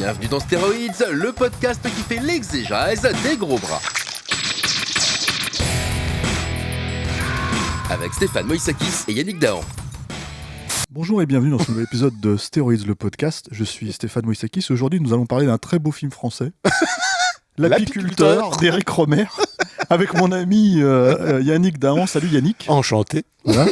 Bienvenue dans Stéroïdes, le podcast qui fait l'exégèse des gros bras. Avec Stéphane Moïsakis et Yannick Dahan. Bonjour et bienvenue dans ce nouvel épisode de Stéroïdes, le podcast. Je suis Stéphane Moïsakis. Aujourd'hui, nous allons parler d'un très beau film français. L'Apiculteur d'Éric Rohmer. Avec mon ami Yannick Dahan. Salut Yannick. Enchanté. Voilà.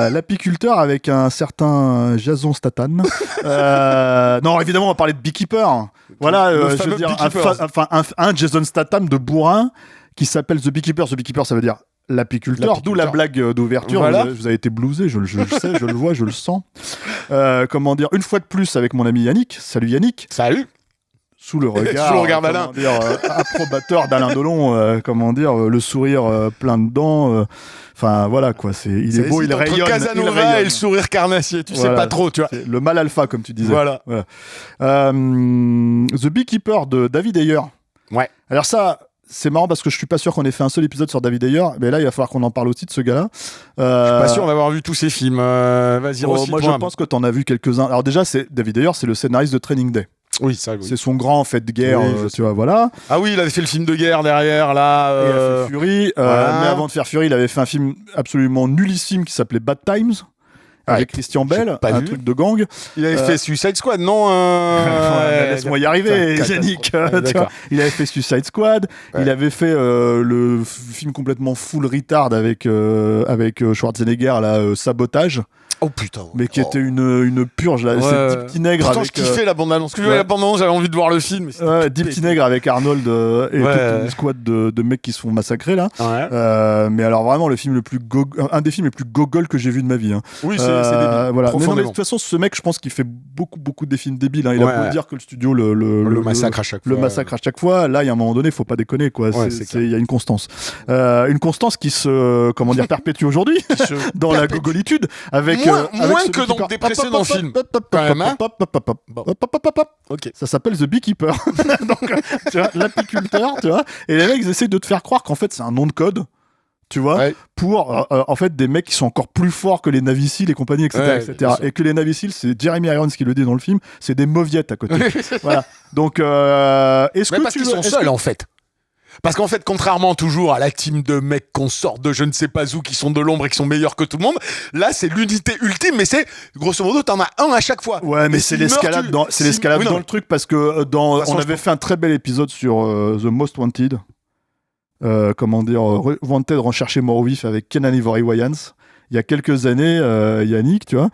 L'Apiculteur avec un certain Jason Statham. Non, évidemment, on va parler de Beekeeper. Voilà, je veux dire, un Jason Statham de bourrin qui s'appelle The Beekeeper. The Beekeeper, ça veut dire l'apiculteur, d'où la blague d'ouverture. Voilà. Vous avez été blousé, je le sais, je le vois, je le sens. Comment dire, une fois de plus avec mon ami Yannick. Salut Yannick. Salut. Sous le regard d'Alain. Approbateur d'Alain Delon, le sourire plein de dents. Enfin voilà quoi, il est beau, il rayonne. Entre Casanova et le sourire carnassier, tu sais pas trop, tu vois. Le mal alpha comme tu disais. Voilà. The Beekeeper de David Ayer. Ouais. Alors ça, c'est marrant parce que je suis pas sûr qu'on ait fait un seul épisode sur David Ayer, mais là il va falloir qu'on en parle aussi de ce gars-là. Je suis pas sûr d'avoir vu tous ses films. Vas-y, moi je pense que t'en as vu quelques-uns. Alors déjà, David Ayer, c'est le scénariste de Training Day. Oui, ça, oui. C'est son grand fait de guerre, tu vois, voilà. Ah oui, il avait fait le film de guerre derrière, là. Et il a fait Fury. Voilà. Mais avant de faire Fury, il avait fait un film absolument nullissime qui s'appelait Bad Times. Avec Christian Bell, truc de gang. Il avait fait Suicide Squad, non Laisse-moi y arriver, Yannick. Il avait fait Suicide Squad. Ouais. Il avait fait le film complètement full retard avec Schwarzenegger, là, Sabotage. Oh putain. Mais qui était une purge, là. C'est 10 petits nègres. Pourtant, je kiffais la bande-annonce. Parce que la bande-annonce, j'avais envie de voir le film. 10 petits nègres avec Arnold et toute une squad de mecs qui se font massacrer, là. Ouais. Mais alors, vraiment, un des films les plus gogol que j'ai vu de ma vie. Hein. Oui, c'est débile. Voilà. Mais non, mais de toute façon, ce mec, je pense qu'il fait beaucoup des films débiles. Hein. Il a beau dire que le studio le massacre à chaque fois. Le massacre à chaque fois. Là, il y a un moment donné, il faut pas déconner, quoi. Il y a une constance. Une constance qui se, perpétue aujourd'hui dans la gogolitude. Moins que dans des précédents films. Ça s'appelle The Beekeeper. Donc, tu vois, l'apiculteur, tu vois. Et les mecs, ils essaient de te faire croire qu'en fait, c'est un nom de code. Tu vois, pour en fait des mecs qui sont encore plus forts que les Navy Seals et compagnie, etc. Et que les Navy Seals, c'est Jeremy Irons qui le dit dans le film, c'est des mauviettes à côté. Voilà. Donc, parce qu'ils sont seuls, en fait. Parce qu'en fait, contrairement toujours à la team de mecs qu'on sort de je ne sais pas où, qui sont de l'ombre et qui sont meilleurs que tout le monde, là, c'est l'unité ultime, mais c'est, grosso modo, t'en as un à chaque fois. Ouais, mais c'est l'escalade dans le truc, parce que on avait fait un très bel épisode sur The Most Wanted. Wanted, recherché mort ou vif avec Kenan Ivory Wayans il y a quelques années, Yannick, tu vois.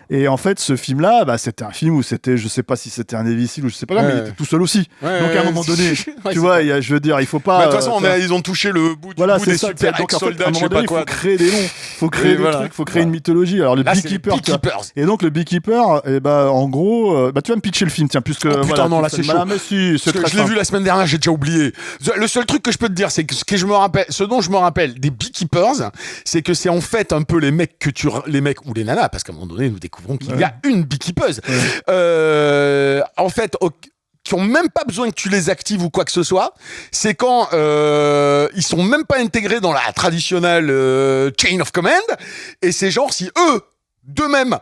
Et en fait, ce film-là, c'était un film où c'était, je sais pas si c'était un Navy Seal ou je sais pas, mais il était tout seul aussi. Donc à un moment donné, tu vois, je veux dire, il faut pas. De toute façon, ils ont touché le bout des super ex-soldats, je sais pas quoi. Il faut créer des noms, faut créer des trucs, faut créer une mythologie. Alors le Beekeeper. Et donc le Beekeeper, en gros, tu vas me pitcher le film, tiens, puisque. Oh putain, non, là c'est chaud. Je l'ai vu la semaine dernière, j'ai déjà oublié. Le seul truc que je peux te dire, c'est que ce dont je me rappelle des Beekeepers, c'est que c'est en fait un peu les mecs ou les nanas, parce qu'à un moment donné, nous découvrons qu'il y a une beekeepeuse. En fait, qui ont même pas besoin que tu les actives ou quoi que ce soit. C'est quand ils sont même pas intégrés dans la traditionnelle chain of command. Et c'est genre si eux, d'eux-mêmes,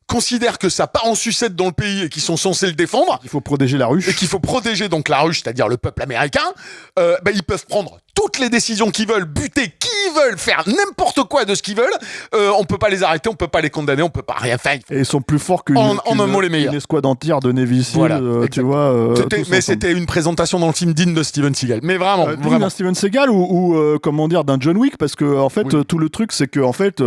considèrent que ça part en sucette dans le pays et qu'ils sont censés le défendre. Il faut protéger la ruche. Et qu'il faut protéger donc la ruche, c'est-à-dire le peuple américain. Ils peuvent prendre toutes les décisions qu'ils veulent, buter qui ils veulent, faire n'importe quoi de ce qu'ils veulent. On peut pas les arrêter, on peut pas les condamner, on peut pas rien faire. Et ils sont plus forts qu'une escouade entière de Navy Seals, voilà, tu vois. C'était une présentation dans le film digne de Steven Seagal. Mais vraiment, digne d'un Steven Seagal ou d'un John Wick, parce que en fait tout le truc c'est que en fait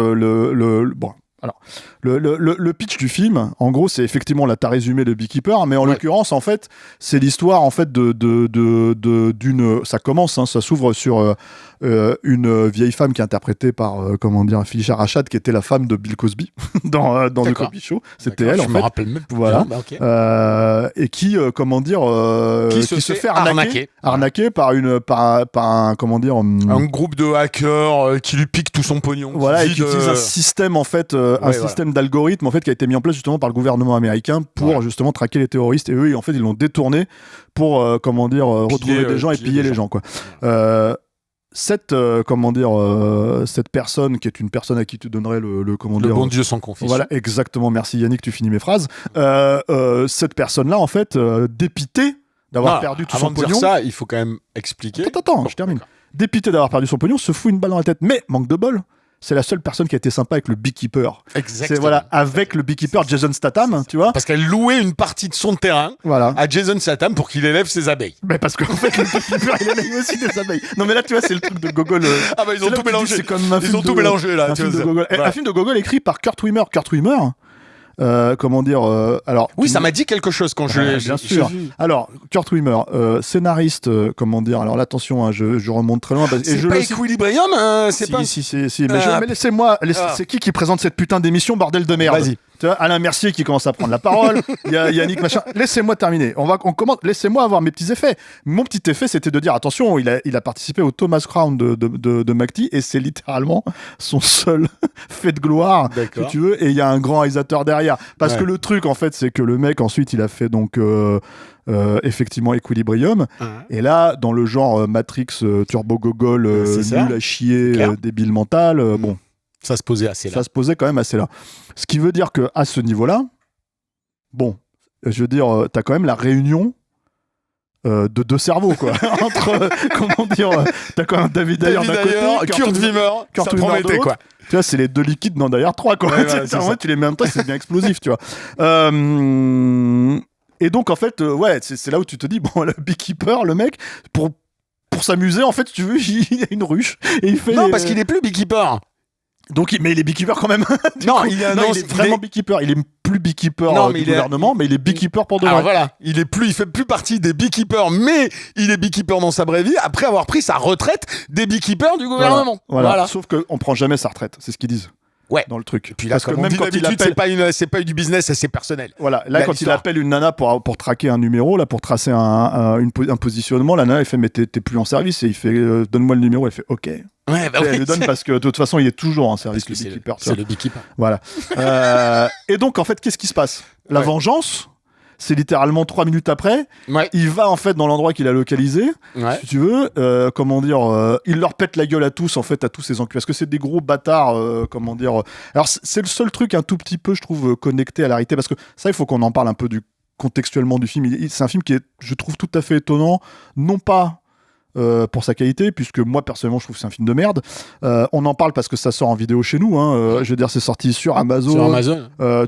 alors, le pitch du film, en gros, c'est effectivement, là, t'as résumé le Beekeeper, mais en l'occurrence, en fait, c'est l'histoire, en fait, d'une... Ça commence, ça s'ouvre sur une vieille femme qui est interprétée par, Phylicia Rashad, qui était la femme de Bill Cosby dans The Cosby Show. C'était elle, en fait. Je me rappelle même plus. Voilà. Et qui se fait arnaquer par un groupe de hackers qui lui pique tout son pognon. Voilà, et qui utilise un système, en fait, système d'algorithme, en fait, qui a été mis en place justement par le gouvernement américain pour justement traquer les terroristes. Et eux, en fait, ils l'ont détourné pour retrouver des gens et piller les gens, quoi. cette cette personne qui est une personne à qui tu donnerais le bon Dieu sans confession. Voilà, exactement. Merci Yannick, tu finis mes phrases. Cette personne-là, en fait, dépitée d'avoir perdu tout son pognon. Avant de dire ça, il faut quand même expliquer. Attends, je termine. Dépité d'avoir perdu son pognon, se fout une balle dans la tête. Mais, manque de bol, c'est la seule personne qui a été sympa avec le Beekeeper. Exactement. C'est avec le Beekeeper Jason Statham, tu vois. Parce qu'elle louait une partie de son terrain à Jason Statham pour qu'il élève ses abeilles. Mais parce qu'en fait, le Beekeeper, il élève aussi des abeilles. Non, mais là, tu vois, c'est le truc de Gogol. Ils ont tout mélangé. C'est comme un film tout mélangé, là. Un film de Gogol. Un film de Gogol écrit par Kurt Wimmer. Alors oui, ça m'a dit quelque chose quand bien sûr. Alors Kurt Wimmer, scénariste, alors là, attention, je remonte très loin. C'est pas Equilibrium, c'est pas. Si. Mais laissez-moi. C'est qui présente cette putain d'émission, bordel de merde? Vas-y. Tu vois, Alain Mercier qui commence à prendre la parole. Il y a Yannick machin. Laissez-moi terminer. On commence. Laissez-moi avoir mes petits effets. Mon petit effet, c'était de dire attention, il a participé au Thomas Crown de McTee et c'est littéralement son seul fait de gloire, si tu veux. Et il y a un grand réalisateur derrière. Parce que le truc, en fait, c'est que le mec ensuite, il a fait donc. Effectivement Equilibrium et là dans le genre Matrix Turbo Gogol nul à chier débile mental bon ça se posait assez là. Ça se posait quand même assez là. Ce qui veut dire que à ce niveau-là, bon, je veux dire, t'as quand même la réunion de deux cerveaux, quoi. Entre, t'as quand même David Ayer d'un côté, Kurt Wimmer, ça promettait, quoi. Tu vois, c'est les deux liquides dans Ayer 3, quoi. Tu les mets en même temps, c'est bien explosif, tu vois. Et donc, en fait, c'est là où tu te dis, bon, le Beekeeper, le mec, pour s'amuser, en fait, tu veux, il a une ruche et il fait. Non, parce qu'il est plus Beekeeper. Donc, mais il est Beekeeper quand même. Il est vraiment Beekeeper. Il est plus Beekeeper du gouvernement, mais il est Beekeeper pour de vrai. Alors voilà, il fait plus partie des Beekeepers, mais il est Beekeeper dans sa vraie vie après avoir pris sa retraite des Beekeepers du gouvernement. Voilà. Sauf qu'on prend jamais sa retraite, c'est ce qu'ils disent. Ouais. Dans le truc. Et puis là, parce que même quand il appelle... c'est pas du business, c'est personnel. Voilà. Là, quand il appelle une nana pour traquer un numéro, là, pour tracer un positionnement, la nana, elle fait, mais t'es plus en service. Et il fait, donne-moi le numéro. Elle fait, ok. Ouais, elle lui donne parce que de toute façon, il est toujours en service. C'est le Beekeeper. Voilà. Et donc, en fait, qu'est-ce qui se passe? La vengeance. C'est littéralement 3 minutes après. Il va en fait dans l'endroit qu'il a localisé, si tu veux. Il leur pète la gueule à tous, en fait, à tous ces enculés. Parce que c'est des gros bâtards, Alors, c'est le seul truc un tout petit peu, je trouve, connecté à la réalité. Parce que ça, il faut qu'on en parle un peu contextuellement du film. C'est un film qui est, je trouve, tout à fait étonnant. Non pas pour sa qualité, puisque moi personnellement je trouve que c'est un film de merde. On en parle parce que ça sort en vidéo chez nous, je veux dire, c'est sorti sur Amazon.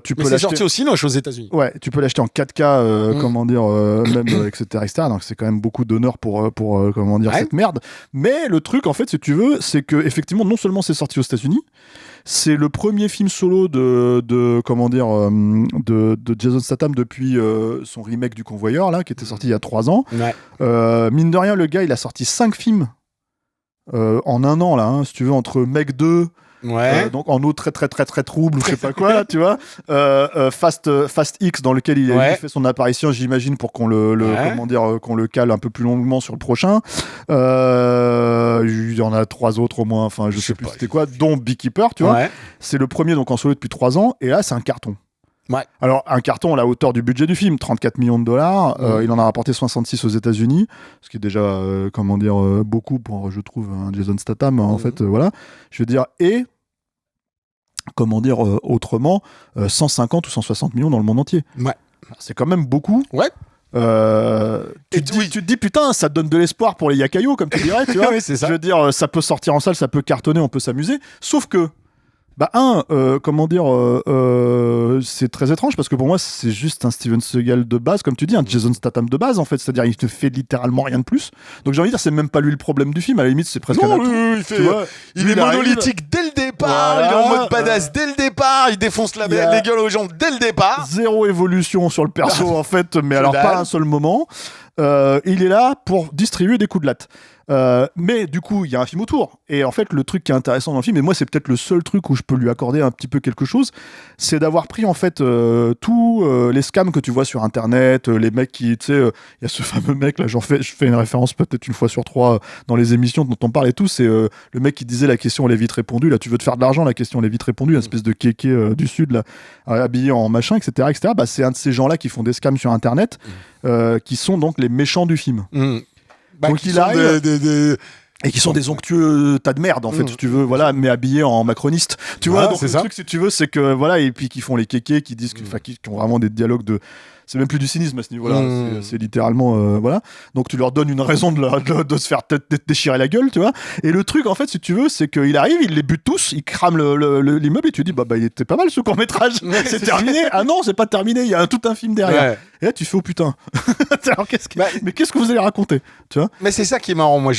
Tu peux mais c'est sorti aussi aux États-Unis. Ouais, tu peux l'acheter en 4K, même etc. Donc c'est quand même beaucoup d'honneur pour cette merde. Mais le truc en fait, si tu veux, c'est que effectivement non seulement c'est sorti aux États-Unis, c'est le premier film solo de Jason Statham depuis son remake du Convoyeur là, qui était sorti il y a 3 ans. Mine de rien, le gars il a sorti 5 films en un an là, si tu veux, entre Meg 2. Donc en eau très très très très trouble ou je sais pas quoi, tu vois. Fast X dans lequel il fait son apparition, j'imagine, pour qu'on qu'on le cale un peu plus longuement sur le prochain. Il y en a 3 autres au moins, enfin je sais plus c'était quoi, dont Beekeeper, tu vois. C'est le premier donc en solo depuis 3 ans et là c'est un carton. Alors un carton à la hauteur du budget du film, 34 millions de dollars, il en a rapporté 66 aux États-Unis, ce qui est déjà beaucoup pour, je trouve, un Jason Statham en fait, voilà. Je veux dire, et autrement 150 ou 160 millions dans le monde entier. C'est quand même beaucoup. Tu te dis putain, ça te donne de l'espoir pour les Yakayo, comme tu dirais, tu vois. C'est ça. Je veux dire, ça peut sortir en salle, ça peut cartonner, on peut s'amuser, sauf que c'est très étrange parce que pour moi c'est juste un Steven Seagal de base, comme tu dis, un Jason Statham de base en fait, c'est-à-dire il te fait littéralement rien de plus. Donc j'ai envie de dire, c'est même pas lui le problème du film, à la limite c'est presque il est monolithique dès le départ, il est en mode badass dès le départ, il défonce les gueules aux gens dès le départ. Zéro évolution sur le perso en fait, mais alors pas un seul moment. Il est là pour distribuer des coups de latte. Mais du coup, il y a un film autour. Et en fait, le truc qui est intéressant dans le film, et moi, c'est peut-être le seul truc où je peux lui accorder un petit peu quelque chose, c'est d'avoir pris en fait tous les scams que tu vois sur Internet, les mecs qui, tu sais, il y a ce fameux mec là, je fais une référence peut-être une fois sur 3 dans les émissions dont on parle et tout, c'est le mec qui disait la question elle est vite répondue. Là, tu veux te faire de l'argent, la question elle est vite répondue, une espèce de kéké du sud là, habillé en machin, etc., etc. Bah, c'est un de ces gens-là qui font des scams sur Internet, qui sont donc les méchants du film. Donc il arrive Et qui sont des onctueux tas de merde en fait, si tu veux, voilà, mais habillés en macroniste. Tu vois, donc le truc, si tu veux, c'est que voilà, et puis qui font les kékés, qui disent, qui ont vraiment des dialogues de. C'est même plus du cynisme à ce niveau-là, c'est littéralement voilà. Donc tu leur donnes une raison de se faire déchirer la gueule, tu vois. Et le truc en fait, si tu veux, c'est qu'il arrive, il les bute tous, il crame l'immeuble et tu dis bah il était pas mal ce court-métrage. C'est terminé. Ah non, c'est pas terminé, il y a tout un film derrière. Ouais. Et là tu fais oh putain. Alors mais qu'est-ce que vous allez raconter, tu vois? Mais c'est ça qui est marrant, moi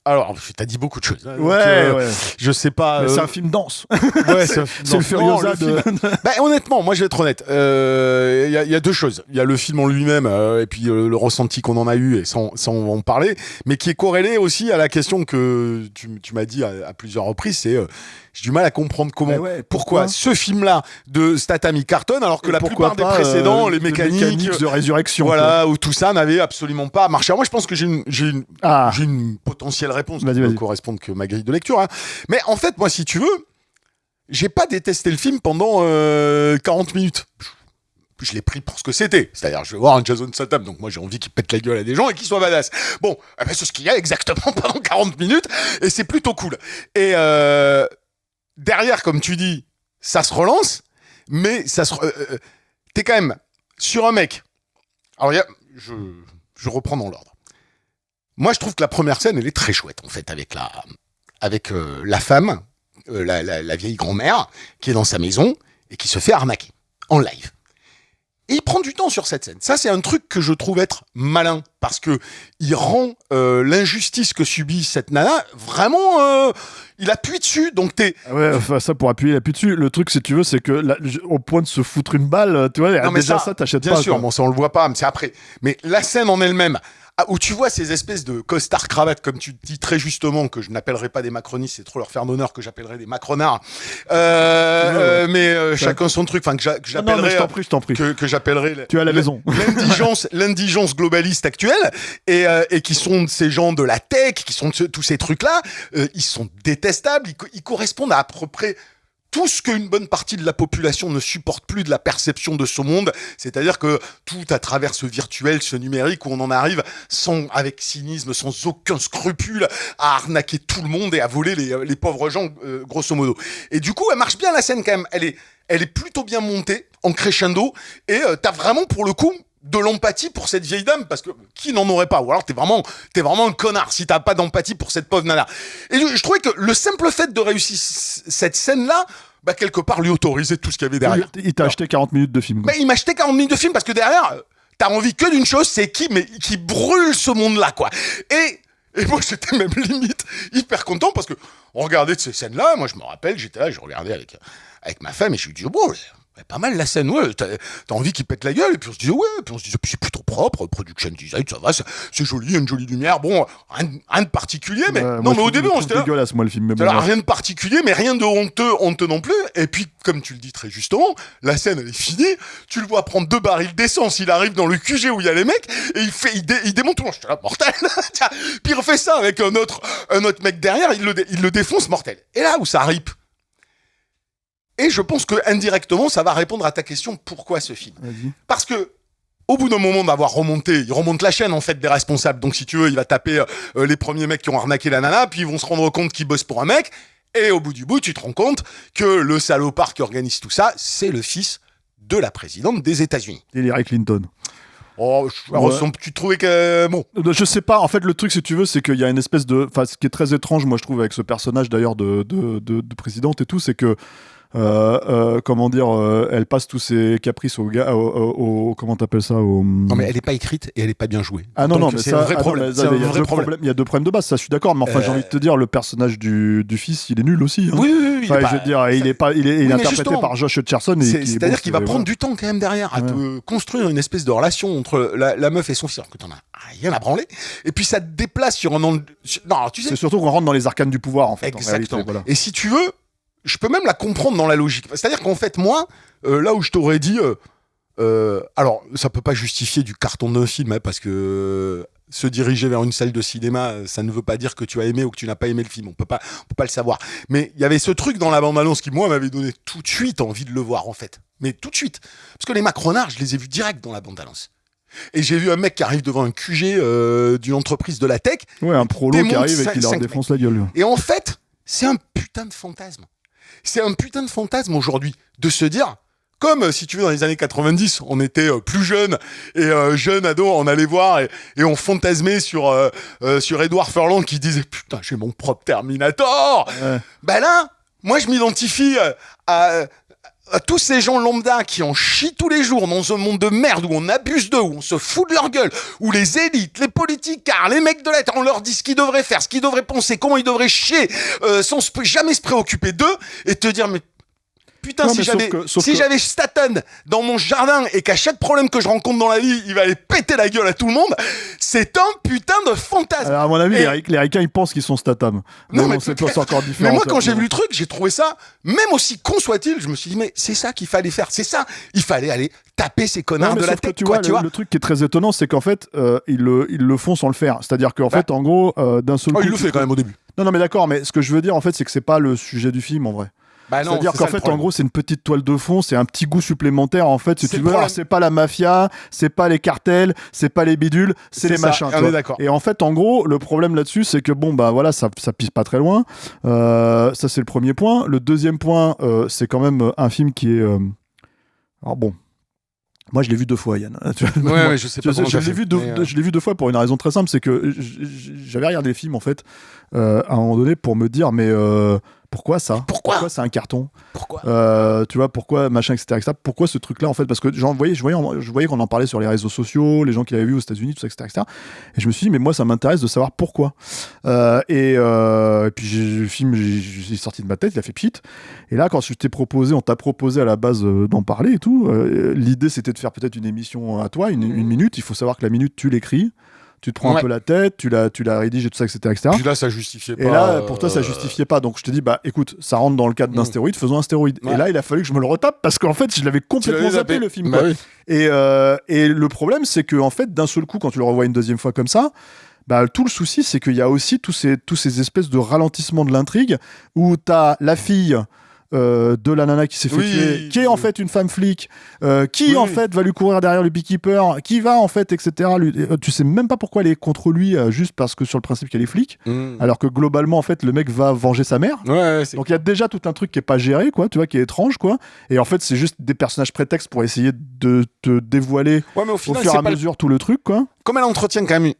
alors, t'as dit beaucoup de choses. Ouais. Je sais pas. Mais c'est un film dense. Ouais, c'est le Furiosa de. Bah, honnêtement, moi je vais être honnête. Il y a deux choses. Il y a le film en lui-même et puis le ressenti qu'on en a eu et sans en parler, mais qui est corrélé aussi à la question que tu m'as dit à plusieurs reprises. C'est j'ai du mal à comprendre pourquoi ce film-là de Statham il cartonne alors que la plupart des précédents, les mécaniques de résurrection, voilà, où tout ça n'avait absolument pas marché. Alors moi je pense que j'ai une potentielle réponse qui ne correspond que ma grille de lecture. Hein. Mais en fait, moi, si tu veux, j'ai pas détesté le film pendant 40 minutes. Je l'ai pris pour ce que c'était. C'est-à-dire, je vais voir un Jason Statham, donc moi j'ai envie qu'il pète la gueule à des gens et qu'il soit badass. Bon, c'est ce qu'il y a exactement pendant 40 minutes et c'est plutôt cool. Et derrière, comme tu dis, ça se relance, mais t'es quand même sur un mec. Alors, je reprends dans l'ordre. Moi, je trouve que la première scène, elle est très chouette, en fait, avec la femme, la vieille grand-mère, qui est dans sa maison et qui se fait arnaquer en live. Et il prend du temps sur cette scène. Ça, c'est un truc que je trouve être malin, parce que il rend l'injustice que subit cette nana vraiment. Il appuie dessus, donc t'es. Ouais, enfin, ça pour appuyer, il appuie dessus. Le truc, si tu veux, c'est que au point de se foutre une balle, tu vois, déjà ça t'achètes pas. Bien sûr, bon, ça on le voit pas, mais c'est après. Mais la scène en elle-même. Où tu vois ces espèces de costards cravates, comme tu dis très justement, que je n'appellerai pas des macronistes, c'est trop leur faire d'honneur, que j'appellerai des macronards. Mais chacun son truc, enfin que j'appellerai. Non, je t'en prie. Que j'appellerai. Tu es à la maison. L'indigence globaliste actuelle, et qui sont ces gens de la tech, qui sont tous ces trucs-là, ils sont détestables, ils correspondent à peu près tout ce qu'une bonne partie de la population ne supporte plus de la perception de ce monde, c'est-à-dire que tout à travers ce virtuel, ce numérique, où on en arrive avec cynisme, sans aucun scrupule, à arnaquer tout le monde et à voler les pauvres gens, grosso modo. Et du coup, elle marche bien la scène quand même. Elle est plutôt bien montée, en crescendo, et t'as vraiment pour le coup de l'empathie pour cette vieille dame, parce que qui n'en aurait pas? Ou alors t'es vraiment un connard si t'as pas d'empathie pour cette pauvre nana. Et je trouvais que le simple fait de réussir cette scène-là, bah quelque part lui autorisait tout ce qu'il y avait derrière. Il t'a acheté 40 minutes de film. Mais il m'a acheté 40 minutes de film parce que derrière, t'as envie que d'une chose, c'est qui brûle ce monde-là, quoi. Et moi, j'étais même limite hyper content parce que on regardait de ces scènes-là. Moi, je me rappelle, j'étais là, je regardais avec ma femme et je lui dis bon. Pas mal la scène, ouais, t'as envie qu'il pète la gueule, et puis on se disait, c'est plutôt propre, production design, ça va, c'est joli, il y a une jolie lumière, bon, rien de particulier, mais non, mais au début, on se dit, dégueulasse, moi, le film, rien de particulier, mais rien de honteux non plus, et puis, comme tu le dis très justement, la scène, elle est finie, tu le vois prendre 2 barils d'essence, il arrive dans le QG où il y a les mecs, et il démonte tout le monde, je suis là, mortel, puis il refait ça avec un autre mec derrière, il le défonce, mortel. Et là où ça rip. Et je pense que indirectement, ça va répondre à ta question, pourquoi ce film ? Vas-y. Parce que, au bout d'un moment d'avoir remonté, il remonte la chaîne en fait des responsables. Donc si tu veux, il va taper les premiers mecs qui ont arnaqué la nana, puis ils vont se rendre compte qu'ils bossent pour un mec. Et au bout du bout, tu te rends compte que le salopard qui organise tout ça, c'est le fils de la présidente des États-Unis. Hillary Clinton. Oh, tu trouvais que bon. Je sais pas. En fait, le truc, si tu veux, c'est qu'il y a une espèce de, enfin, ce qui est très étrange, moi, je trouve, avec ce personnage d'ailleurs de présidente et tout, c'est que comment dire, elle passe tous ses caprices au comment t'appelles ça, Non mais elle est pas écrite et elle est pas bien jouée. Ah non, donc, non, mais c'est un vrai problème. Il y a 2 problèmes de base, ça je suis d'accord, mais enfin j'ai envie de te dire, le personnage du fils, il est nul aussi. Hein. Oui. Enfin, je veux dire, il est interprété par Josh Hutcherson. C'est-à-dire qu'il va prendre du temps quand même derrière à te construire une espèce de relation entre la meuf et son fils, alors que t'en as rien à branler, et puis ça te déplace sur un non, tu sais. C'est surtout qu'on rentre dans les arcanes du pouvoir en fait. Exactement. En réalité, voilà. Et si tu veux, je peux même la comprendre dans la logique. C'est-à-dire qu'en fait, moi, là où je t'aurais dit... alors, ça peut pas justifier du carton d'un film, hein, parce que se diriger vers une salle de cinéma, ça ne veut pas dire que tu as aimé ou que tu n'as pas aimé le film. On peut pas le savoir. Mais il y avait ce truc dans la bande-annonce qui, moi, m'avait donné tout de suite envie de le voir, en fait. Mais tout de suite. Parce que les macronards, je les ai vus direct dans la bande-annonce. Et j'ai vu un mec qui arrive devant un QG d'une entreprise de la tech. Ouais, un prolo qui arrive et qui leur défonce la gueule. Et en fait, c'est un putain de fantasme. C'est un putain de fantasme aujourd'hui de se dire, comme si tu veux dans les années 90, on était plus jeunes et jeunes ados, on allait voir et on fantasmait sur Edward Furlong qui disait putain j'ai mon propre Terminator. Bah là, moi je m'identifie à tous ces gens lambda qui en chient tous les jours dans un monde de merde où on abuse d'eux, où on se fout de leur gueule, où les élites, les politicards, les mecs de lettres, on leur dit ce qu'ils devraient faire, ce qu'ils devraient penser, comment ils devraient chier, sans jamais se préoccuper d'eux, et te dire mais putain, non, si j'avais Staten dans mon jardin et qu'à chaque problème que je rencontre dans la vie, il va aller péter la gueule à tout le monde, c'est un putain de fantasme. Alors, à mon avis, les ricains, ils pensent qu'ils sont Statham. Non, mais c'est encore différent. Mais moi, quand j'ai vu le truc, j'ai trouvé ça, même aussi con soit-il, je me suis dit, mais c'est ça qu'il fallait faire, c'est ça. Il fallait aller taper ces connards de la tech, tu vois. Le truc qui est très étonnant, c'est qu'en fait, ils le font sans le faire. C'est-à-dire qu'en fait, en gros, d'un seul coup. Il le fait quand même au début. Non, mais d'accord, mais ce que je veux dire, en fait, c'est que c'est pas le sujet du film, en vrai. Bah non, c'est-à-dire qu'en fait, en gros, c'est une petite toile de fond, c'est un petit goût supplémentaire, en fait, si tu veux. Alors, c'est pas la mafia, c'est pas les cartels, c'est pas les bidules, c'est les machins. On est d'accord. Et en fait, en gros, le problème là-dessus, c'est que bon, bah voilà, ça pisse pas très loin. Ça, c'est le premier point. Le deuxième point, c'est quand même un film qui est. Alors bon. Moi, je l'ai vu 2 fois, Yann. Ouais, je sais pas. Je l'ai vu 2 fois pour une raison très simple, c'est que j'avais regardé le film, en fait, à un moment donné, pour me dire, mais pourquoi ça ? Pourquoi c'est un carton ? Pourquoi tu vois, pourquoi machin, etc. Pourquoi ce truc-là, en fait ? Parce que je voyais qu'on en parlait sur les réseaux sociaux, les gens qui l'avaient vu aux États-Unis, tout ça, etc. Et je me suis dit, mais moi, ça m'intéresse de savoir pourquoi. Et puis, le film, j'ai sorti de ma tête, il a fait pchit. Et là, quand on t'a proposé à la base d'en parler et tout, l'idée, c'était de faire peut-être une émission à toi, une minute. Il faut savoir que la minute, tu l'écris. Tu te prends un peu la tête, tu la rédiges et tout ça, etc. Puis là, ça justifiait pas. Et là, pour toi, ça justifiait pas. Donc, je te dis, bah, écoute, ça rentre dans le cadre d'un stéroïde, faisons un stéroïde. Ouais. Et là, il a fallu que je me le retape parce qu'en fait, je l'avais complètement zappé, le film. Bah, oui. Et le problème, c'est que, en fait, d'un seul coup, quand tu le revois une deuxième fois comme ça, bah, tout le souci, c'est qu'il y a aussi tous ces espèces de ralentissements de l'intrigue où t'as la fille de la nana qui s'est fait tuer, qui est en fait une femme flic, qui en fait va lui courir derrière le beekeeper, qui va en fait, etc. Tu sais même pas pourquoi elle est contre lui, juste parce que sur le principe qu'elle est flic, alors que globalement en fait le mec va venger sa mère. Donc il y a déjà tout un truc qui est pas géré, quoi, tu vois, qui est étrange, quoi. Et en fait c'est juste des personnages prétextes pour essayer de te dévoiler mais au final, au fur et à mesure tout le truc, quoi. Comme elle entretient quand même.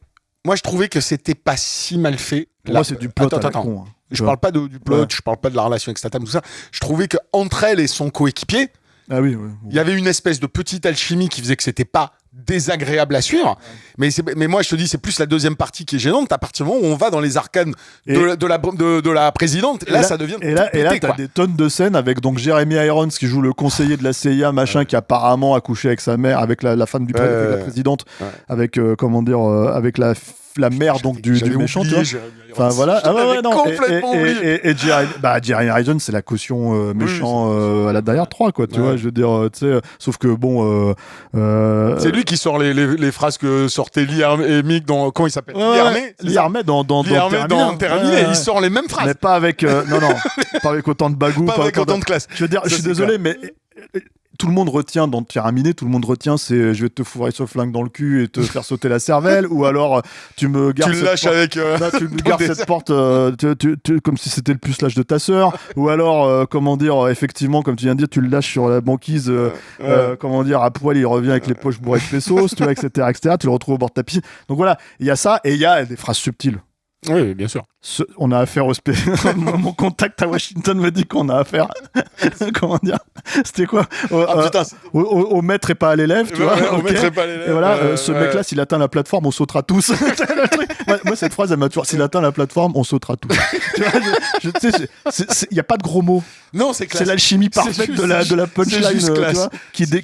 Moi je trouvais que c'était pas si mal fait. Pour moi c'est du plot à la con. Je parle pas du plot, je parle pas de la relation avec Statham, tout ça. Je trouvais que entre elle et son coéquipier, il y avait une espèce de petite alchimie qui faisait que c'était pas désagréable à suivre. Mais moi, je te dis, c'est plus la deuxième partie qui est gênante. À partir du moment où on va dans les arcanes de la présidente, là, ça devient. Et là, t'as des tonnes de scènes avec donc Jeremy Irons qui joue le conseiller de la CIA, machin, qui apparemment a couché avec sa mère, avec la femme du avec la présidente, avec avec la mère donc du méchant, tu vois. Enfin voilà. Complètement oublié. Et Jeremy Irons, c'est la caution méchant à la derrière 3, quoi. Tu vois, je veux dire, tu sais. Sauf que bon. C'est lui qui sort les phrases que sortait Lee et Mick dans. Comment il s'appelle Lee Armé dans Terminé. Il sort les mêmes phrases. Mais pas avec. Non, pas avec autant de bagou. Pas avec autant de classe. Je veux dire, je suis désolé, mais. Tout le monde retient dans Terminé, c'est je vais te fourrer ce flingue dans le cul et te faire sauter la cervelle, ou alors tu me gardes cette porte comme si c'était le pucelage de ta sœur, ou alors effectivement comme tu viens de dire, tu le lâches sur la banquise à poil, il revient avec les poches bourrées de pesos, tu vois, etc., tu le retrouves au bord de ta piscine. Donc voilà, il y a ça et il y a des phrases subtiles. Oui, bien sûr. On a affaire mon contact à Washington me dit qu'on a affaire. Comment dire ? C'était quoi ? Au maître et pas à l'élève, tu vois. Au maître et pas à l'élève. Et voilà, ce mec-là, s'il atteint la plateforme, on sautera tous. Moi, cette phrase, elle m'a toujours. S'il atteint la plateforme, on sautera tous. Tu vois, il n'y a pas de gros mots. Non, c'est classe. C'est l'alchimie parfaite de la punchline, tu vois,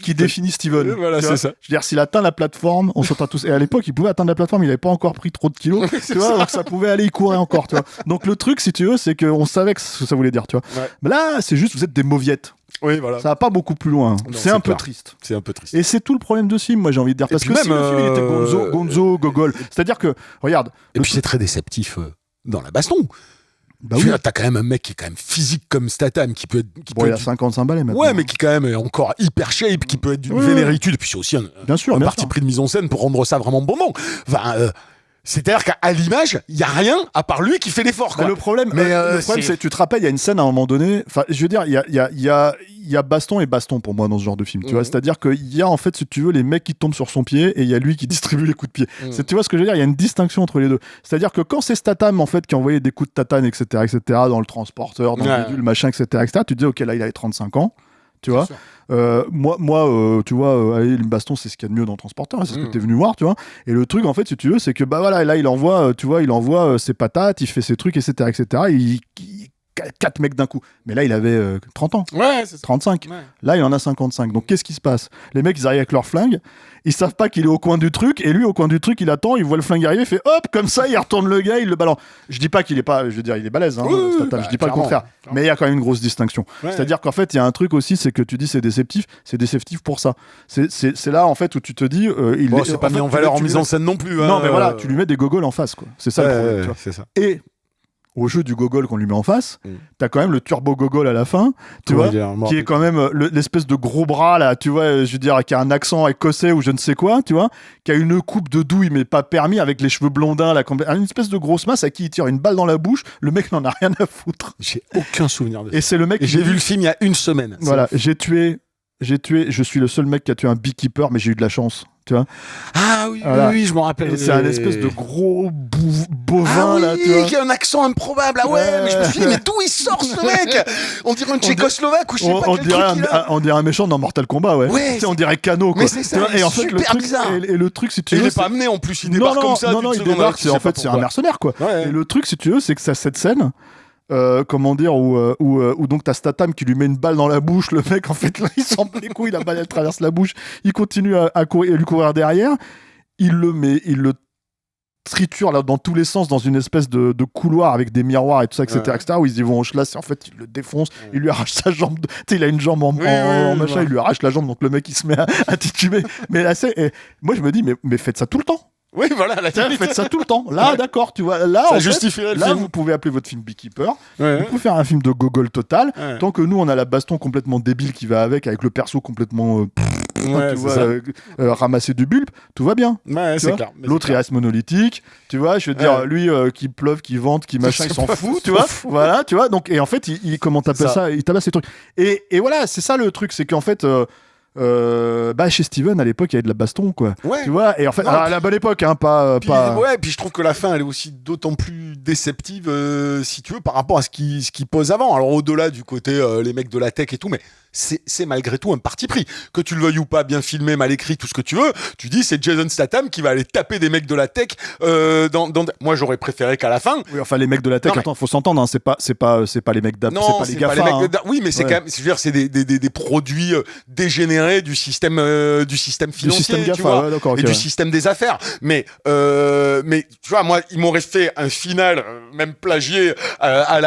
qui définit Steven. Voilà, c'est ça. Je veux dire, s'il atteint la plateforme, on sautera tous. Et à l'époque, il pouvait atteindre la plateforme, il n'avait pas encore pris trop de kilos. Tu vois, donc ça pouvait aller, il courait encore. Tu vois. Donc le truc, si tu veux, c'est qu'on savait ce que ça voulait dire, tu vois. Ouais. Mais là, c'est juste, vous êtes des mauviettes. Oui, voilà. Ça va pas beaucoup plus loin. Non, c'est un peu triste. C'est un peu triste. Et c'est tout le problème de ce film, moi j'ai envie de dire. Parce que même, si le film il était gonzo, gogol. C'est-à-dire que, regarde. Et puis c'est très déceptif dans la baston. Bah oui. T'as quand même un mec qui est quand même physique comme Statham, qui peut être. Il a 55 balais maintenant. Ouais, mais qui quand même est encore hyper shape, qui peut être d'une vénéritude. Et puis c'est aussi un parti pris de mise en scène pour rendre ça vraiment bon. Enfin, c'est-à-dire qu'à l'image, il y a rien à part lui qui fait l'effort. Le problème, c'est tu te rappelles, il y a une scène à un moment donné. Enfin, je veux dire, il y a baston et baston pour moi dans ce genre de film. Tu vois, c'est-à-dire qu'il y a en fait, si tu veux, les mecs qui tombent sur son pied et il y a lui qui distribue les coups de pied. Tu vois ce que je veux dire? Il y a une distinction entre les deux. C'est-à-dire que quand c'est Statham en fait qui envoyait des coups de tatane, etc., dans le transporteur, dans le bidule, machin, etc., tu te dis ok, là il avait 35 ans. Tu vois, moi, tu vois, allez, le baston, c'est ce qu'il y a de mieux dans le transporteur, c'est ce que t'es venu voir, tu vois. Et le truc, en fait, si tu veux, c'est que bah voilà, là, il envoie ses patates, il fait ses trucs, etc., il 4 mecs d'un coup. Mais là, il avait 30 ans. Ouais, c'est ça. 35. Ouais. Là, il en a 55. Donc, qu'est-ce qui se passe? Les mecs, ils arrivent avec leur flingue. Ils savent pas qu'il est au coin du truc. Et lui, au coin du truc, il attend. Il voit le flingue arriver. Il fait hop, comme ça, il retourne le gars, il le balance. Je dis pas qu'il est pas. Je veux dire, il est balèze. Hein, je dis pas le contraire. Mais il y a quand même une grosse distinction. Ouais. C'est-à-dire qu'en fait, il y a un truc aussi, c'est que tu dis c'est déceptif. C'est déceptif pour ça. C'est là, en fait, où tu te dis. C'est pas mis en valeur en mise en scène non plus. Non, mais voilà, tu lui mets des gogoles en face, quoi. C'est ça le problème. Tu vois. C'est ça. Et au jeu du gogol qu'on lui met en face, t'as quand même le turbo gogol à la fin, tu vois, qui est quand même l'espèce de gros bras là, tu vois, je veux dire, qui a un accent écossais ou je ne sais quoi, tu vois, qui a une coupe de douille mais pas permis, avec les cheveux blondins là, une espèce de grosse masse à qui il tire une balle dans la bouche, le mec n'en a rien à foutre. J'ai aucun souvenir de ça. Et c'est le mec. J'ai vu le film il y a une semaine. Voilà, je suis le seul mec qui a tué un beekeeper, mais j'ai eu de la chance. Tu vois, oui, je m'en rappelle. Et c'est un espèce de gros bovin là, tu vois. Qui a un accent improbable. Mais je me suis dit, mais d'où il sort ce mec? On dirait un Tchécoslovaque ou je sais pas quel truc on dirait un méchant dans Mortal Kombat, ouais. On dirait Kano, quoi. Mais c'est ça, et en fait, super bizarre. Et le truc, si tu veux, il est pas amené en plus, il débarque comme ça. Non, il débarque, c'est un mercenaire, quoi. Et le truc, si tu veux, c'est que cette scène. Comment dire, où donc t'as Statham qui lui met une balle dans la bouche, le mec en fait là il s'en bat les couilles, la balle elle traverse la bouche, il continue à lui courir derrière, il le triture là dans tous les sens dans une espèce de couloir avec des miroirs et tout ça, etc., où ils y vont en chlasse et en fait il le défonce, il lui arrache sa jambe, tu sais, il a une jambe en machin, il lui arrache la jambe, donc le mec il se met à tituber. Mais là moi je me dis mais faites ça tout le temps. Oui, voilà, faites ça tout le temps. Là, d'accord, tu vois. Là, ça justifierait le film. Vous pouvez appeler votre film Beekeeper. Vous pouvez faire un film de gogol total. Tant que nous, on a la baston complètement débile qui va avec le perso complètement ramasser du bulbe, tout va bien. Ouais, c'est clair. L'autre, il reste monolithique. Tu vois, je veux dire, lui qui pleuve, qui vente, qui machin, il s'en fout, tu vois. Voilà, tu vois. Donc, et en fait, comment t'appelles ça? Il tabasse les trucs. Et voilà, c'est ça le truc, c'est qu'en fait. Chez Steven à l'époque il y avait de la baston, quoi. Tu vois, et en fait à la bonne époque, hein, pas. Ouais, puis je trouve que la fin elle est aussi d'autant plus déceptive si tu veux par rapport à ce qui pose avant. Alors au-delà du côté les mecs de la tech et tout, mais c'est malgré tout un parti pris. Que tu le veuilles ou pas, bien filmé, mal écrit, tout ce que tu veux, tu dis c'est Jason Statham qui va aller taper des mecs de la tech Moi j'aurais préféré qu'à la fin. Oui, enfin les mecs de la tech, attends, faut s'entendre, hein, c'est pas les mecs d'Apple, c'est pas les GAFA. Pas les mecs oui, mais c'est quand même, je veux dire, c'est des produits dégénérés du système financier, système GAFA, tu vois, d'accord, et du système des affaires. Mais tu vois, moi, ils m'auraient fait un final même plagié à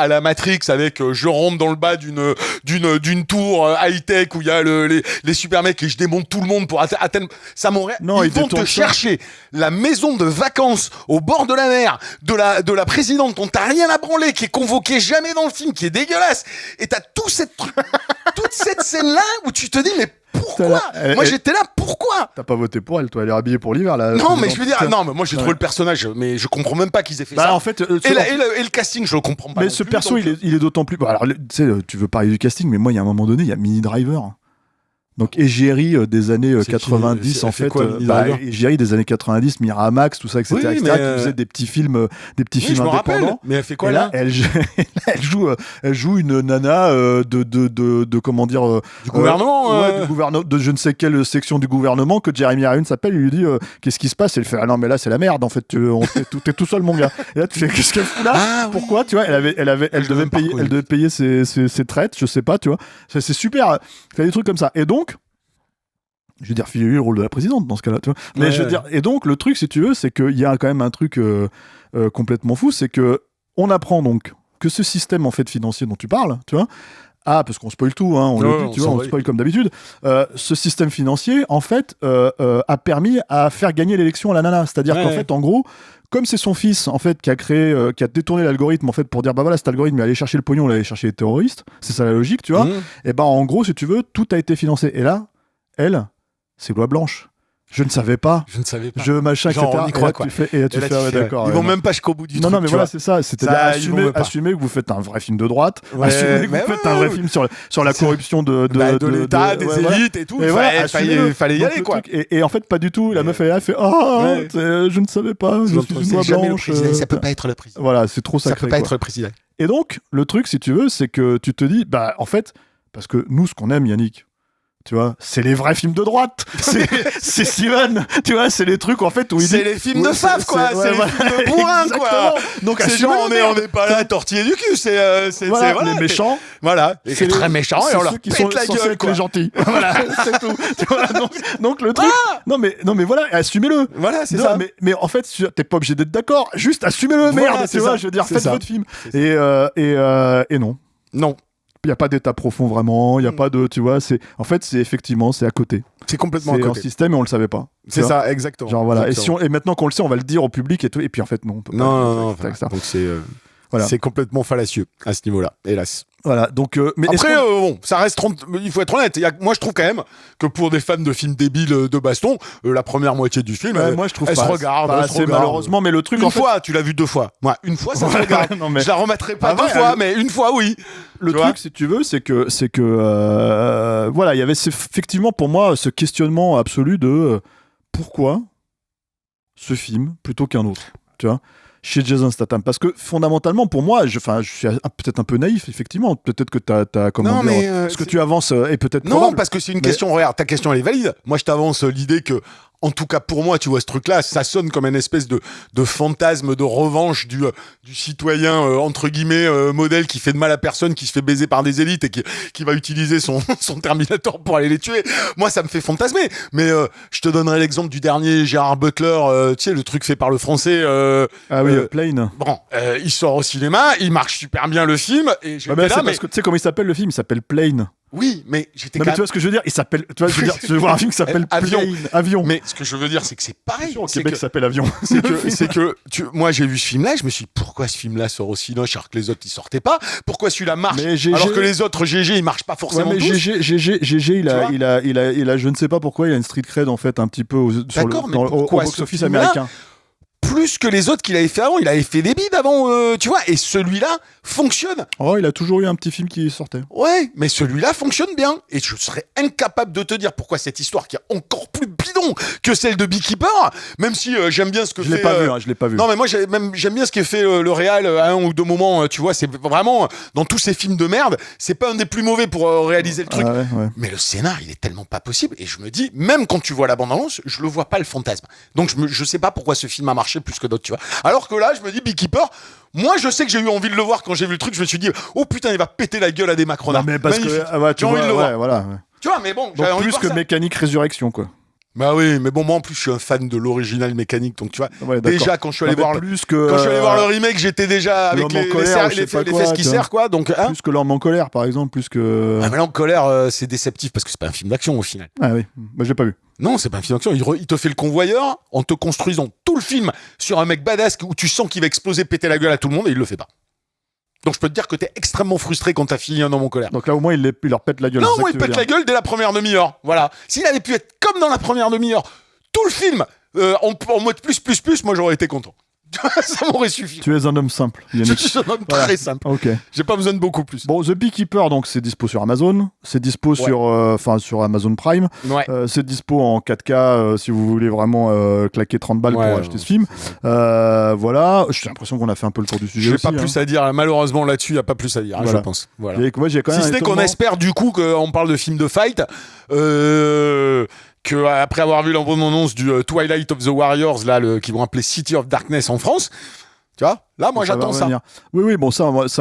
la Matrix avec je rentre dans le bas d'une tour high-tech où il y a les super mecs et je démonte tout le monde pour atteindre. Ça m'aurait. Ils vont te chercher la maison de vacances au bord de la mer de la présidente dont t'as rien à branler, qui est convoquée jamais dans le film, qui est dégueulasse. Et t'as toute cette scène-là où tu te dis, mais pourquoi? Moi j'étais là, pourquoi? T'as pas voté pour elle, toi, elle est habillée pour l'hiver là. Non, mais je veux dire, mais moi j'ai trouvé le personnage, mais je comprends même pas qu'ils aient fait ça. En fait, et le casting, je le comprends pas. Mais ce perso, il est d'autant plus. Alors, tu sais, tu veux parler du casting, mais moi, il y a un moment donné, il y a Mini Driver. Donc Égérie des années 90 en fait, Égérie des années 90, Miramax, tout ça, etc., qui faisait des petits films indépendants. Mais elle fait quoi là? Elle joue une nana de comment dire du gouvernement, du gouvernement, de je ne sais quelle section du gouvernement, que Jeremy Irons s'appelle, il lui dit qu'est-ce qui se passe? Elle fait non mais là c'est la merde en fait, t'es tout seul mon gars. Et là tu fais qu'est-ce qu'elle fout là? Pourquoi? Tu vois, elle devait payer ses traites, je sais pas, tu vois. C'est super, c'est des trucs comme ça. Et donc je veux dire, filer le rôle de la présidente dans ce cas-là, tu vois. Mais je veux dire, et donc le truc, si tu veux, c'est qu'il y a quand même un truc complètement fou, c'est que on apprend donc que ce système en fait financier dont tu parles, tu vois, parce qu'on spoil tout, hein, on le dit, tu vois, on spoil comme d'habitude. Ce système financier, en fait, a permis à faire gagner l'élection à la nana. C'est-à-dire qu'en fait, en gros, comme c'est son fils en fait qui a créé, qui a détourné l'algorithme en fait pour dire bah voilà cet algorithme il allait chercher le pognon, il allait chercher les terroristes, c'est ça la logique, tu vois. Et ben en gros si tu veux tout a été financé. Et là, elle, c'est loi blanche. Je ne savais pas. Je machin, genre, etc. On y croit, quoi. D'accord. Ils vont même pas jusqu'au bout du truc. Non, mais voilà, c'est ça. C'est-à-dire assumer que vous faites un vrai film de droite, assumer que vous faites un vrai film sur la corruption de l'État, des élites et tout. Il fallait y aller, quoi. Et en fait, pas du tout. La meuf, elle fait je ne savais pas. Je suis une loi blanche. Ça peut pas être le président. Voilà, c'est trop sacré. Ça peut pas être le président. Et donc, le truc, si tu veux, c'est que tu te dis, bah, en fait, parce que nous, ce qu'on aime, Yannick, tu vois, c'est les vrais films de droite. C'est Steven. Tu vois, c'est les trucs en fait où il c'est les films de faf, quoi. C'est les films de bourrin, quoi. Donc, c'est genre, on n'est pas là à tortiller du cul. C'est les méchants. Voilà. C'est très méchant et on leur pète la gueule, quoi. Les gentils. Voilà, c'est tout. Tu vois, donc le truc. Non, mais voilà, assumez-le. Voilà, c'est ça. Mais en fait, t'es pas obligé d'être d'accord. Juste assumez-le, merde. Tu vois, je veux dire, faites votre film. Et non. Non. Il n'y a pas d'état profond vraiment, il n'y a pas de, tu vois, en fait, c'est effectivement, c'est à côté. C'est complètement à côté. C'est un système et on le savait pas. C'est ça, exactement. Genre voilà, exactement. Et maintenant qu'on le sait, on va le dire au public et tout, et puis en fait, non, on peut pas. Non. Donc c'est complètement fallacieux à ce niveau-là, hélas. Voilà, donc. Mais après, bon, ça reste. Il faut être honnête. Moi, je trouve quand même que pour des fans de films débiles de baston, la première moitié du film, moi, je trouve elle se regarde. Malheureusement, mais le truc. Une fois, tu l'as vu 2 fois. Moi, une fois, ça se regarde. Non, mais... Je la remettrai pas 2 fois, mais une fois, oui. Le truc, si tu veux, c'est que voilà, il y avait effectivement pour moi ce questionnement absolu de pourquoi ce film plutôt qu'un autre, tu vois. Chez Jason Statham, parce que fondamentalement pour moi je suis peut-être un peu naïf effectivement, peut-être que t'as comment dire, ce que tu avances est peut-être non probable, parce que c'est une question, regarde, ta question elle est valide. Moi je t'avance l'idée que en tout cas pour moi, tu vois, ce truc-là, ça sonne comme une espèce de fantasme de revanche du citoyen entre guillemets modèle qui fait de mal à personne, qui se fait baiser par des élites et qui va utiliser son Terminator pour aller les tuer. Moi, ça me fait fantasmer. Mais je te donnerai l'exemple du dernier Gérard Butler, tu sais, le truc fait par le français. Plane. Bon, il sort au cinéma, il marche super bien le film et parce que tu sais comment il s'appelle le film, il s'appelle Plane. Oui, mais j'étais. Non, mais tu vois ce que je veux dire, il s'appelle. Tu vois, je veux dire, tu vois un film qui s'appelle Avion. Mais ce que je veux dire, c'est que c'est pareil. Au Québec, ça s'appelle Avion. C'est que moi, j'ai vu ce film-là, je me suis dit, pourquoi ce film-là sort aussi noche alors que les autres ils sortaient pas? Pourquoi celui-là marche alors que les autres GG ils marchent pas forcément tous? GG, il a, je ne sais pas pourquoi, il a une street cred en fait un petit peu au box-office américain. Plus que les autres qu'il avait fait avant. Il avait fait des bides avant, tu vois, et celui-là fonctionne. Oh, il a toujours eu un petit film qui sortait. Ouais, mais celui-là fonctionne bien. Et je serais incapable de te dire pourquoi cette histoire qui est encore plus bidon que celle de Beekeeper, même si j'aime bien ce que je l'ai pas vu. Non, mais moi j'aime bien ce qu'est fait le réal à un ou 2 moments, tu vois, c'est vraiment dans tous ces films de merde, c'est pas un des plus mauvais pour réaliser le truc. Ouais. Mais le scénar, il est tellement pas possible et je me dis même quand tu vois la bande-annonce, je le vois pas le fantasme. Donc je sais pas pourquoi ce film a marché plus que d'autres, tu vois. Alors que là, je me dis Beekeeper, moi je sais que j'ai eu envie de le voir quand j'ai vu le truc, je me suis dit oh putain, il va péter la gueule à des macronards. Non, mais parce que tu as envie de le voir. Voilà. Tu vois, mais bon, donc plus que Mécanique Résurrection quoi. Bah oui, mais bon, moi en plus je suis un fan de l'original Mécanique, donc tu vois, déjà quand je suis allé voir le remake, j'étais déjà avec les fesses qui serrent quoi, donc plus que L'Homme en colère par exemple, plus que mais L'Homme en colère c'est déceptif parce que c'est pas un film d'action au final. Ah oui, bah je l'ai pas vu. Non, c'est pas un film d'action, il te fait le convoyeur en te construisant tout le film sur un mec badass où tu sens qu'il va exploser, péter la gueule à tout le monde et il le fait pas. Donc je peux te dire que t'es extrêmement frustré quand t'as fini Un homme en colère. Donc là au moins il leur pète la gueule. Non, moi il pète la gueule dès la première demi-heure. Voilà. S'il avait pu être comme dans la première demi-heure, tout le film en mode plus, moi j'aurais été content. Ça m'aurait suffi. Tu es un homme simple, Yannick. Je suis un homme très simple. Ok. J'ai pas besoin de beaucoup plus. Bon, The Beekeeper, donc c'est dispo sur Amazon, c'est dispo sur Amazon Prime, c'est dispo en 4K si vous voulez vraiment claquer 30 balles pour acheter ce film. Voilà, j'ai l'impression qu'on a fait un peu le tour du sujet. J'ai pas plus à dire, malheureusement là-dessus, il y a pas plus à dire, je pense. Voilà. Moi, j'ai quand même si ce n'est qu'on espère du coup qu'on parle de film de fight. Que après avoir vu l'annonce du Twilight of the Warriors là, qu'ils vont appeler City of Darkness en France, tu vois, là moi j'attends ça. Oui, bon ça c'est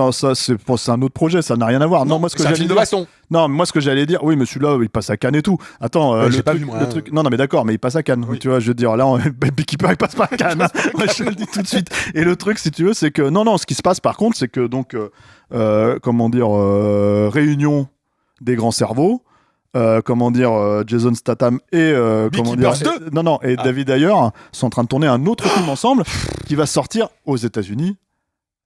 un autre projet, ça n'a rien à voir. Non, moi ce que c'est un film de baston. Non, moi ce que j'allais dire, oui, mais celui-là il passe à Cannes et tout. Attends, le truc. Non, mais d'accord, mais il passe à Cannes. Oui. Tu vois, je veux dire, là, Beekeeper il passe pas à Cannes. Moi, je le dis tout de suite. Et le truc, si tu veux, c'est que non, ce qui se passe par contre, c'est que donc réunion des grands cerveaux. Jason Statham et David Ayer sont en train de tourner un autre film ensemble qui va sortir aux États-Unis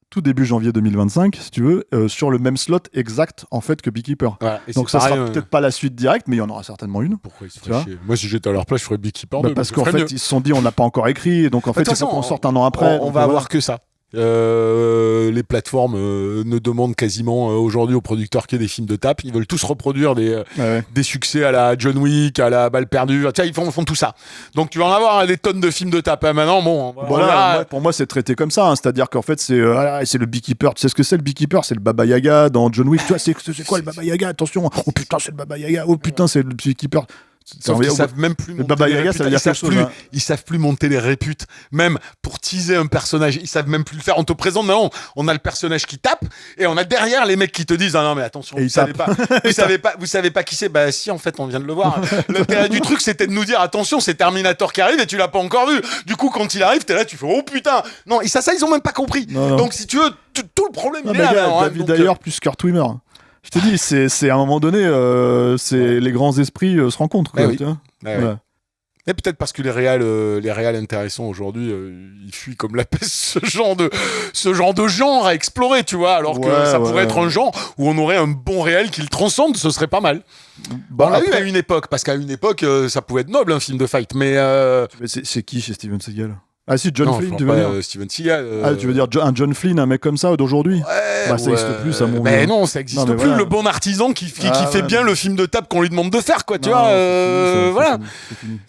tout début janvier 2025, si tu veux, sur le même slot exact en fait que Beekeeper. Ouais, donc ça sera peut-être pas la suite directe, mais il y en aura certainement une. Pourquoi ils se feraient chier ? Moi, si j'étais à leur place, je ferais Beekeeper 2. Parce qu'en fait, ils se sont dit on n'a pas encore écrit, et donc en fait, il faut qu'on sorte un an après. On va avoir que ça. Les plateformes ne demandent quasiment aujourd'hui aux producteurs qu'il y ait des films de tape. Ils veulent tous reproduire des succès à la John Wick, à la Balle perdue. Tiens, ils font tout ça. Donc tu vas en avoir des tonnes de films de tape. Maintenant, pour moi, c'est traité comme ça. C'est-à-dire qu'en fait, c'est le Beekeeper. Tu sais ce que c'est le Beekeeper ? C'est le Baba Yaga dans John Wick. Tu vois, c'est quoi le Baba Yaga ? Attention. Oh putain, c'est le Baba Yaga. Oh putain, c'est le Beekeeper. Sauf qu'ils savent même plus monter Baba Yaga, ça veut dire quelque chose. Ils savent plus monter les réputes. Même pour teaser un personnage, ils savent même plus le faire. On te présente, non, on a le personnage qui tape et on a derrière les mecs qui te disent, ah non, mais attention, vous savez pas qui c'est. Bah si, en fait, on vient de le voir. L'intérêt du truc, c'était de nous dire, attention, c'est Terminator qui arrive et tu l'as pas encore vu. Du coup, quand il arrive, t'es là, tu fais, oh putain. Non, ça, ils ont même pas compris. Non. Donc, si tu veux, tout le problème, il est là. David Ayer plus Kurt Wimmer. Je te dis, c'est à un moment donné, les grands esprits se rencontrent. Quoi, tu vois voilà. Et peut-être parce que les réals intéressants aujourd'hui, ils fuient comme la peste ce genre de genre à explorer, tu vois. Alors que ça pourrait être un genre où on aurait un bon réel qui le transcende, ce serait pas mal. On l'a eu à une époque, parce qu'à une époque, ça pouvait être noble un film de fight, mais c'est qui chez Steven Seagal ? Ah si, John Flynn, tu veux dire Steven Seagal. Tu veux dire un John Flynn, un mec comme ça d'aujourd'hui ? Ça n'existe plus, ça, mon gars. Mais non, ça n'existe plus. Voilà. Le bon artisan qui fait bien le film de tape qu'on lui demande de faire, quoi. Tu vois, voilà.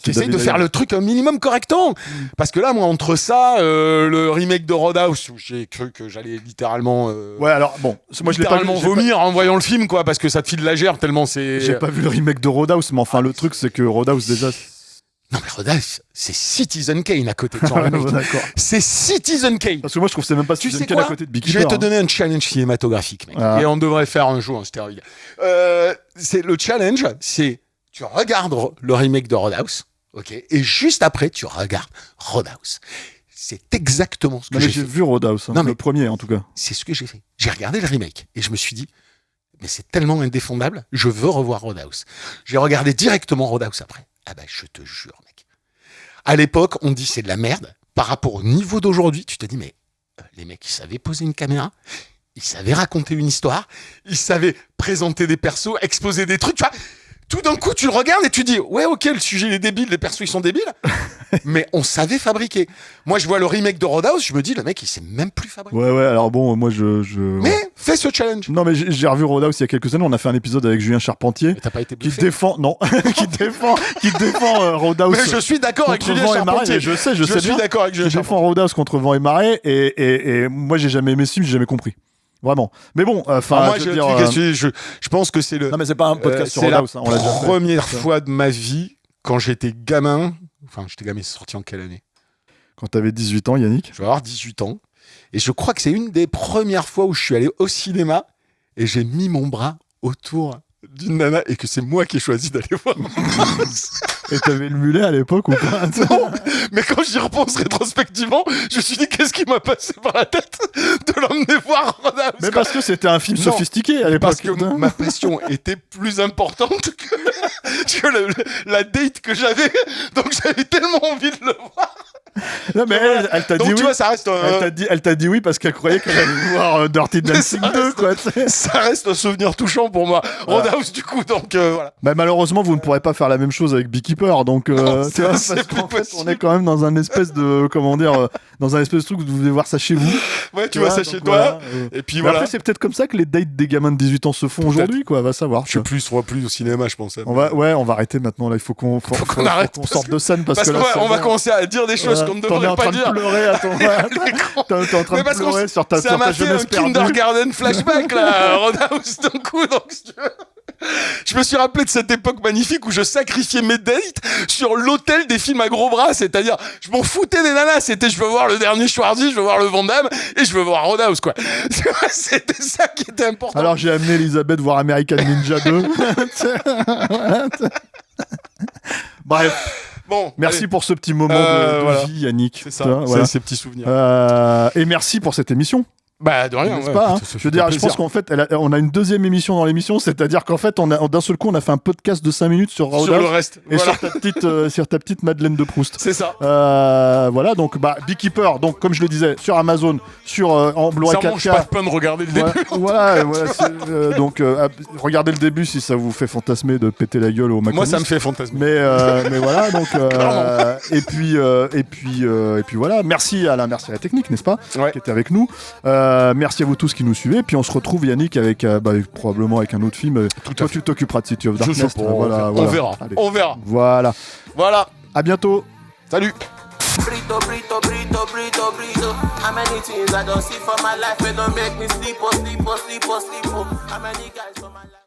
Qui essaye de faire le truc un minimum correctement. Parce que là, moi, entre ça, le remake de Roadhouse, où j'ai cru que j'allais littéralement. Moi, je l'ai pas vomir en voyant le film, quoi, parce que ça te file de la gerbe tellement c'est. J'ai pas vu le remake de Roadhouse, mais enfin, le truc, c'est que Roadhouse déjà. Non mais Roadhouse, c'est Citizen Kane à côté de son remake. C'est Citizen Kane. Parce que moi je trouve que c'est même pas Citizen Kane à côté de Beekeeper. Je vais te donner un challenge cinématographique, mec. Et on devrait faire un jour un stéroïde. C'est le challenge, c'est tu regardes le remake de Roadhouse, ok, et juste après tu regardes Roadhouse. C'est exactement ce que j'ai fait. J'ai vu Roadhouse, le premier en tout cas. C'est ce que j'ai fait. J'ai regardé le remake et je me suis dit, mais c'est tellement indéfendable, je veux revoir Roadhouse. J'ai regardé directement Roadhouse après. Ah bah je te jure, mec. À l'époque, on dit c'est de la merde. Par rapport au niveau d'aujourd'hui, tu te dis, mais les mecs, ils savaient poser une caméra, ils savaient raconter une histoire, ils savaient présenter des persos, exposer des trucs, tu vois. Tout d'un coup, tu le regardes et tu dis, ouais, ok, le sujet il est débile, les persos ils sont débiles, mais on savait fabriquer. Moi, je vois le remake de Roadhouse, je me dis, le mec, il sait même plus fabriquer. Ouais, alors bon, moi Mais fais ce challenge. Non, mais j'ai revu Roadhouse il y a quelques années, on a fait un épisode avec Julien Charpentier. Mais t'as pas été bluffé. Qui défend Roadhouse. Mais je suis d'accord avec Julien Charpentier. Je sais bien. Je suis d'accord avec Julien Charpentier. Défend Roadhouse contre vent et marée, et moi, j'ai jamais aimé ce film, j'ai jamais compris. Vraiment. Mais bon, je pense que c'est le. Non, mais c'est pas un podcast sur Roadhouse. C'est la première fois de ma vie, quand j'étais gamin. Enfin, c'est sorti en quelle année ? Quand t'avais 18 ans, Yannick ? Je vais avoir 18 ans. Et je crois que c'est une des premières fois où je suis allé au cinéma et j'ai mis mon bras autour d'une nana et que c'est moi qui ai choisi d'aller voir. Et t'avais le mulet à l'époque ou pas ? Non, mais quand j'y repense rétrospectivement, je me suis dit qu'est-ce qui m'a passé par la tête de l'emmener voir Roadhouse. Mais parce que c'était un film sophistiqué à l'époque. Parce que ma passion était plus importante que la date que j'avais, donc j'avais tellement envie de le voir. Non mais elle t'a dit oui. Tu vois, ça reste elle t'a dit oui parce qu'elle croyait qu'elle allait voir Dirty Dancing 2 quoi. Ça reste un souvenir touchant pour moi. Voilà. Roadhouse du coup donc voilà. Bah malheureusement vous ne pourrez pas faire la même chose avec Beekeeper donc parce qu'en fait on est quand même dans un espèce de dans un espèce de truc où vous devez voir ça chez vous. Ouais, tu vois ça chez toi. Et puis voilà. Après c'est peut-être comme ça que les dates des gamins de 18 ans se font aujourd'hui quoi, va savoir. Je suis plus au cinéma je pense. On va arrêter maintenant là, il faut qu'on arrête qu'on sorte de scène parce que là on va commencer à dire des choses qu'on ne devrait pas dire. T'es en train de pleurer sur ta jeunesse perdue. Ça m'a fait un kindergarten flashback là, Roadhouse d'un coup donc je me suis rappelé de cette époque magnifique où je sacrifiais mes dates sur l'hôtel des films à gros bras, c'est-à-dire je m'en foutais des nanas, c'était je veux voir le dernier Schwarzy, je veux voir le Van Damme et je veux voir Roadhouse quoi. C'était ça qui était important. Alors j'ai amené Elisabeth voir American Ninja 2. Bref. Bon, merci pour ce petit moment de vie, Yannick. C'est ça, c'est ces petits souvenirs. Et merci pour cette émission. Bah de rien, n'est-ce pas, hein. Je veux dire, je pense qu'en fait, on a une deuxième émission dans l'émission, c'est-à-dire qu'en fait, d'un seul coup, on a fait un podcast de 5 minutes sur le reste. Et sur ta petite Madeleine de Proust. C'est ça. Voilà, donc Beekeeper, donc comme je le disais, sur Amazon, en Blu-ray 4K. Ça mange pas de pain de regarder le début. Voilà, donc regardez le début si ça vous fait fantasmer de péter la gueule au Macron. Moi, ça me fait fantasmer. Mais voilà, donc et puis voilà, merci à la technique, n'est-ce pas, qui était avec nous. Merci à vous tous qui nous suivez. Puis on se retrouve, Yannick, avec probablement avec un autre film. Toi, tu t'occuperas de City of Darkness. Voilà. On verra. Voilà. À bientôt. Salut. Brito. How many things I don't see for my life, it don't make me sleep. How many guys for my